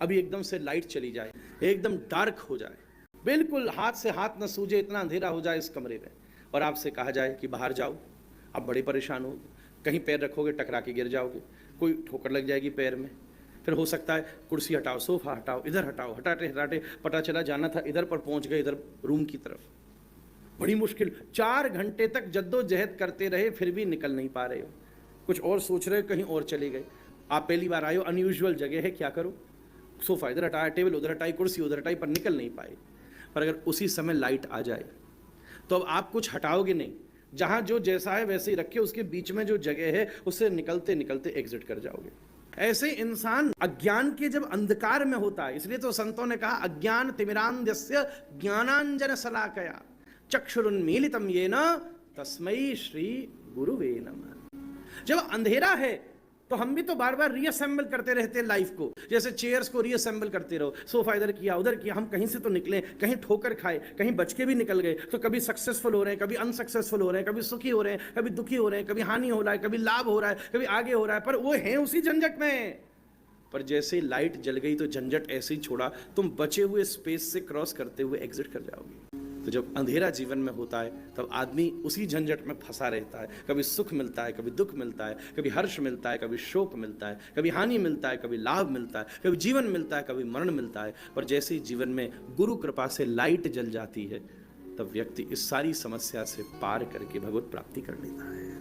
अभी एकदम से लाइट चली जाए, एकदम डार्क हो जाए, बिल्कुल हाथ से हाथ न सूझे, इतना अंधेरा हो जाए इस कमरे में, और आपसे कहा जाए कि बाहर जाओ, आप बड़े परेशान हो, कहीं पैर रखोगे टकरा के गिर जाओगे, कोई ठोकर लग जाएगी पैर में, फिर हो सकता है कुर्सी हटाओ, सोफा हटाओ, इधर हटाओ, हटाते हटाते पता चला जाना था इधर, पर पहुंच गए इधर रूम की तरफ। बड़ी मुश्किल, 4 घंटे तक जद्दोजहद करते रहे, फिर भी निकल नहीं पा रहे हो, कुछ और सोच रहे हो, कहीं और चले गए। आप पहली बार आए हो, अनयूजुअल जगह है, क्या करो, सोफा इधर हटाया, टेबल उधर हटाई, कुर्सी उधर हटाई, पर निकल नहीं पाए। पर अगर उसी समय लाइट आ जाए तो अब आप कुछ हटाओगे नहीं, जहां जो जैसा है वैसे ही रखे, उसके बीच में जो जगह है उससे निकलते निकलते एग्जिट कर जाओगे। ऐसे इंसान अज्ञान के जब अंधकार में होता है, इसलिए तो संतों ने कहा अज्ञान तिमिरांधस्य ज्ञानांजन शलाकया चक्षुरुन्मीलितम येन तस्मै श्री गुरुवे नमः। जब अंधेरा है तो हम भी तो बार बार रीअसेंबल करते रहते हैं लाइफ को, जैसे चेयर्स को रीअसेंबल करते रहो, सोफा इधर किया उधर किया, हम कहीं से तो निकले, कहीं ठोकर खाए, कहीं बच के भी निकल गए, तो कभी सक्सेसफुल हो रहे हैं, कभी अनसक्सेसफुल हो रहे हैं, कभी सुखी हो रहे हैं, कभी दुखी हो रहे हैं, कभी हानि हो रहा है, कभी लाभ हो रहा है, कभी आगे हो रहा है, पर वो है उसी झंझट में। पर जैसे लाइट जल गई तो झंझट ऐसे ही छोड़ा, तुम बचे हुए स्पेस से क्रॉस करते हुए एग्जिट कर जाओगे। तो जब अंधेरा जीवन में होता है तब आदमी उसी झंझट में फंसा रहता है, कभी सुख मिलता है, कभी दुख मिलता है, कभी हर्ष मिलता है, कभी शोक मिलता है, कभी हानि मिलता है, कभी लाभ मिलता है, कभी जीवन मिलता है, कभी मरण मिलता है। पर जैसे ही जीवन में गुरु कृपा से लाइट जल जाती है तब व्यक्ति इस सारी समस्या से पार करके भगवत प्राप्ति कर लेता है।